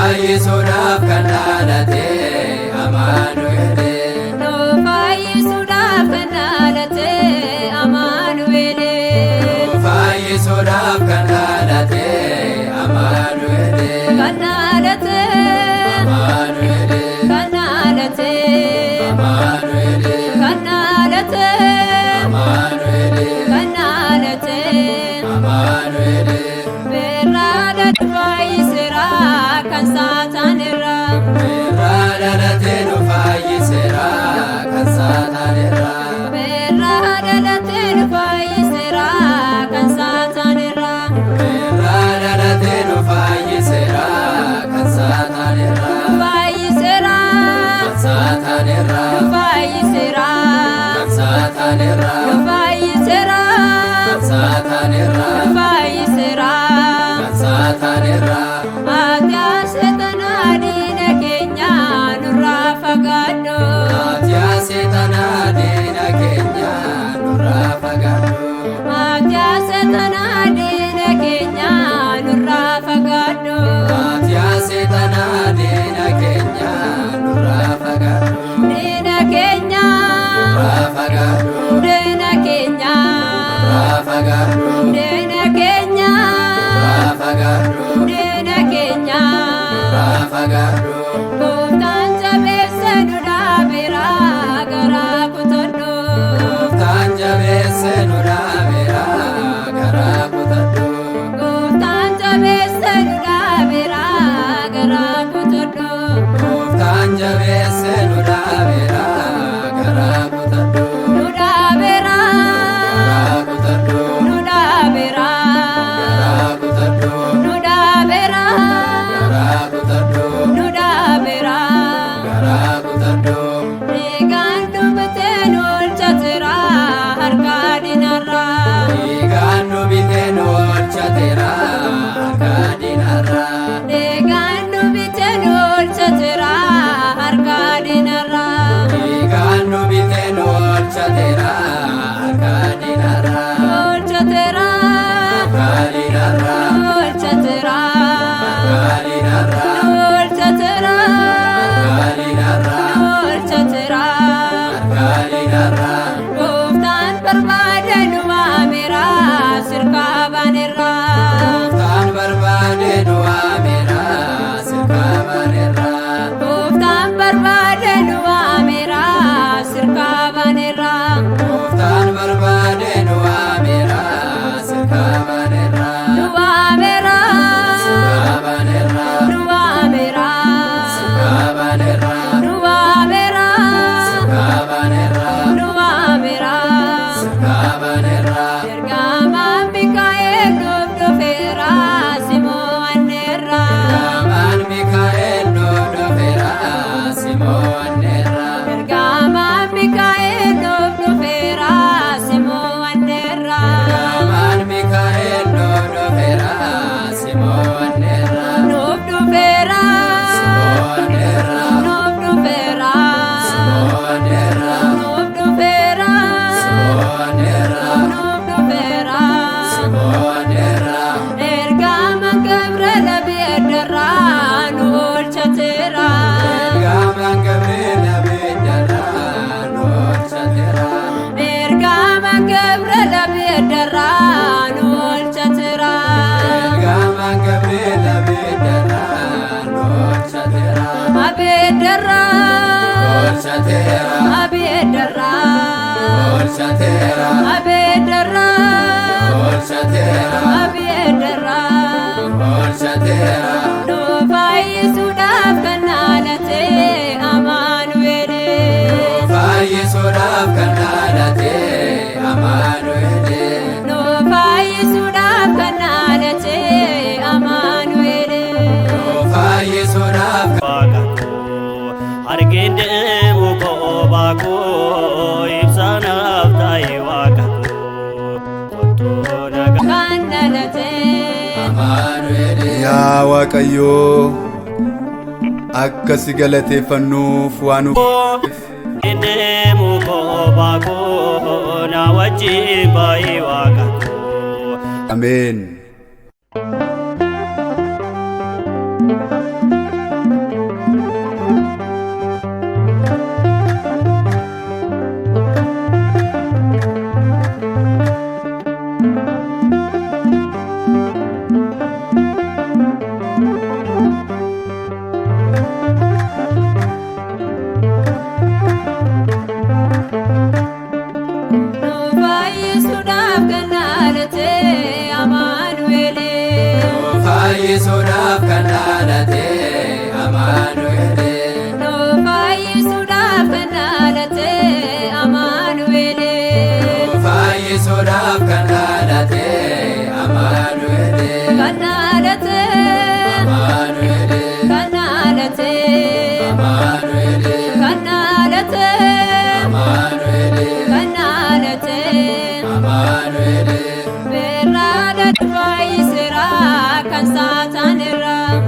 fayyisuudhaaf kan dhalate Amaanu'eel. Nu fayyisuudhaaf kan dhalate Amaanu'eel. Nu fayyisuudhaaf kan dhalate Amaanu'eel. Kan dhalate Amaanu'eel. kan dhalate Amaanu'eel. kan dhalate Amaanu'eel. kan dhalate Amaanu'eel. Beerraadha fayyiseera kan saataanirra. Irraa dhalatee nu fayyiseera kan saataanirra. Beerraadha nu fayyiseera kan saataanirra. Irraa dhalatee nu fayyiseera kan saataanirra. Fayyiseera Kan saataanirra. fayyiseera Kan saataanirra. fayyiseera Kan saataanirra. fayyiseera. Kan saataanirra. Aadaa seetanaa diina keenya nurraa fagaadhu. Aadaa seetanaa diina keenya nurraa fagaadhu. Aadaa seetanaa diina keenya nurraa fagaadhu. Aadaa seetanaa diina keenya nurraa fagaadhu. Diina keenya Nurraa fagaadhu. diina keenya Nurraa fagaadhu. diina keenya Nurraa fagaadhu. diina keenya. Nurraa fagaadhu. Gooftaan jabeesse nu dhaabeera garaa kutadhu. Gooftaan jabeesse nu dhaabeera garaa kutadhu. Gooftaan jabeesse nu dhaabeera garaa kutadhu. Gooftaan jabeesse nu dhaabeera garaa kutadhu. Nu dhaabeera Garaa kutadhu. nu dhaabeera Garaa kutadhu. nu dhaabeera Garaa kutadhu. nu dhaabeera. Garaa kutadhu. Eegaan dubbatee nu oolchateera harka diinarra. Dhiigaan nu bitee nu oolchateera harka diinarra. Eegaan dubbatee nu oolchateera harka diinarra. Dhiigaan nu bitee nu oolchateera harka diinarra. Oolchateera Harka diinarra. oolchateera Harka diinarra. oolchateera Harka diinarra. oolchateera. Harka diinarra. Gooftaan barbaade nu waameera sirkaa baneerra. Gooftaan barbaade nu waameera sirkaa baneerra. Gooftaan barbaade nu waameera sirkaa baneerra. Gooftaan barbaade nu waameera sirkaa baneerra. Nu waameera Sirkaa baneerra. nu waameera Sirkaa baneerra. nu waameera Sirkaa baneerra. nu waameera. Sirkaa baneerra. Ergamaan Mikaa'el nuuf dhufeera simoo anneerra. Ergamaan Mikaa'el nuuf dhufeera simoo anneerra. Ergamaan Mikaa'el nuuf dhufeera simoo anneerra. Ergamaan Mikaa'el nuuf dhufeera simoo anneerra. Nuuf dhufeera Simoo anneerra. nuuf dhufeera Simoo anneerra. nuuf dhufeera Simoo anneerra. nuuf dhufeera. Simoo anneerra. Ergamaan Gabriel abiddarra nu oolchateera. Ergamaan Gabriel abiddarra nu oolchateera. Ergamaan Gabriel abiddarra nu oolchateera. Ergamaan Gabriel abiddarra nu oolchateera. Abiddarra Oolchateera. abiddarra Oolchateera. abiddarra Oolchateera. abiddarra. Oolchateera. Nu fayyisuudhaaf kan dhalate Amaanu'eel. Fayyisuudhaaf kan dhalate Amaanu'eel. Nu fayyisuudhaaf kan dhalate Amaanu'eel. Fayyisuudhaaf Waaqa koo argee deemu kophaa koo ibsanaaf ta'e waaqa koo kottuu nagaa. Kan dhalate Amaanu'eel. Yaa Waaqayyoo, akka si galateeffannuuf waan nu Deemu kophaa koo na wajjin baay'ee waaqa koo. Ameen.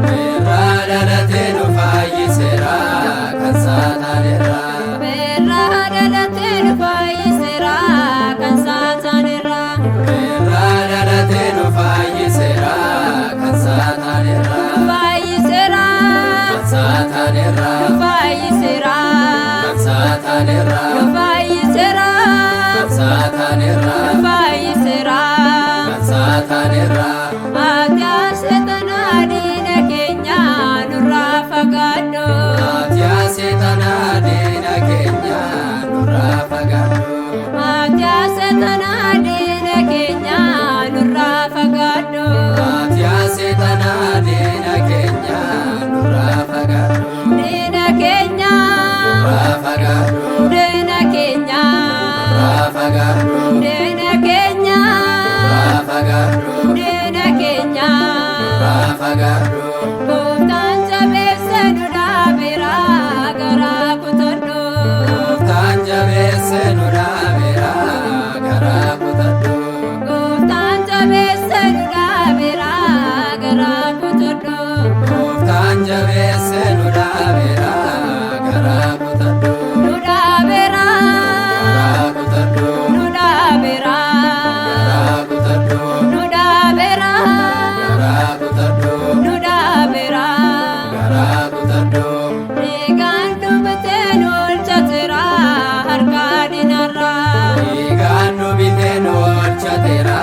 Irraa dhalatee nu fayyiseera kan saataanirraa. Irraa dhalatee nu fayyiseera kan saataanirraa. Irraa dhalatee nu fayyiseera kan saataanirraa. Fayyiseera Kan saataanirraa. fayyiseera Kan saataanirraa. fayyiseera Kan saataanirraa. fayyiseera. Kan saataanirraa. Aadaa seetanaa diina keenya nurraa fagaadhu. Aadaa seetanaa diina keenya nurraa fagaadhu. Aadaa seetanaa diina keenya nurraa fagaadhu. Aadaa seetanaa diina keenya nurraa fagaadhu. Diina keenya Nurraa fagaadhu. diina keenya Nurraa fagaadhu. diina keenya Nurraa fagaadhu. diina keenya. Nurraa fagaadhu. Gooftaan jabeesse nu dhaabeera garaa kutadhu. Gooftaan jabeesse nu dhaabeera garaa kutadhu. Gooftaan jabeesse nu dhaabeera garaa kutadhu. Gooftaan jabeesse nu dhaabeera garaa kutadhu. Nu dhaabeera Garaa kutadhu. nu dhaabeera Garaa kutadhu. nu dhaabeera Garaa kutadhu. nu dhaabeera. Garaa kutadhu. Dhiigaan dubatee nu oolchateera harka diinarraa. Dhiigaan nu bitee nu oolchateera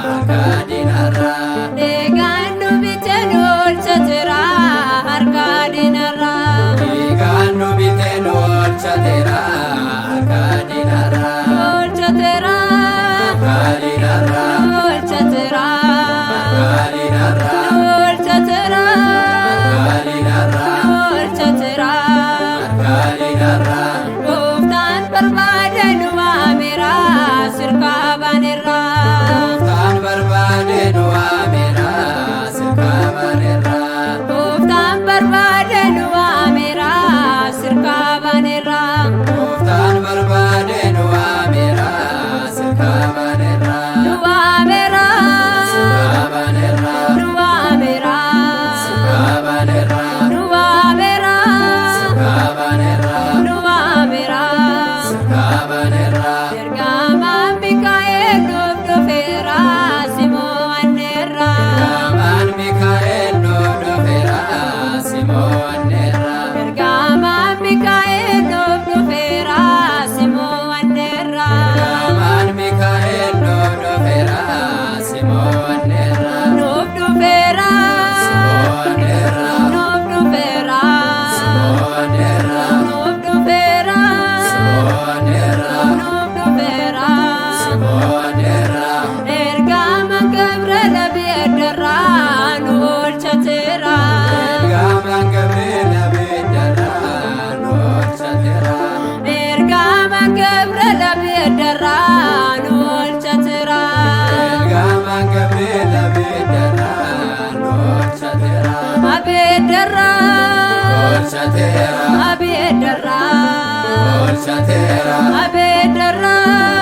harka diinarraa. Dhiigaan dubatee nu oolchateera harka diinarraa. Dhiigaan nu bitee nu oolchateera harka diinarraa. Oolchateera Harka diinarraa. oolchateera Harka diinarraa. oolchateera Harka diinarraa. oolchateera. Harka diinarraa. Gooftaan barbaade nu waameera sirkaa banerraa. Gooftaan barbaade nu waameera sirkaa banerraa. Gooftaan barbaade nu waameera sirkaa banerraa. Gooftaan barbaade nu waameera sirkaa banerraa. Nu waameera Sirkaa banerraa. nu waameera Sirkaa banerraa. nu waameera Sirkaa banerraa. nu waameera. Sirkaa banerraa. Ergamaan Mikaa'el nuuf dhufeera simoo wanneerra. Ergamaan Mikaa'el nuuf dhufeera simoo wanneerra. Ergamaan Mikaa'el nuuf dhufeera simoo wanneerra. Ergamaan Mikaa'el nuuf dhufeera simoo wanneerra. Nuuf dhufeera Simoo wanneerra. nuuf dhufeera Simoo wanneerra. nuuf dhufeera Simoo wanneerra. nuuf dhufeera. Simoo wanneerra. Ergamaan Gabriel abiddarraa nu oolchateera. Ergamaan Gabriel abiddarraa nu oolchateera. Ergamaan Gabriel abiddarraa nu oolchateera. Ergamaan Gabriel abiddarraa nu oolchateera. Abiddarraa Oolchateera. abiddarraa Oolchateera. abiddarraa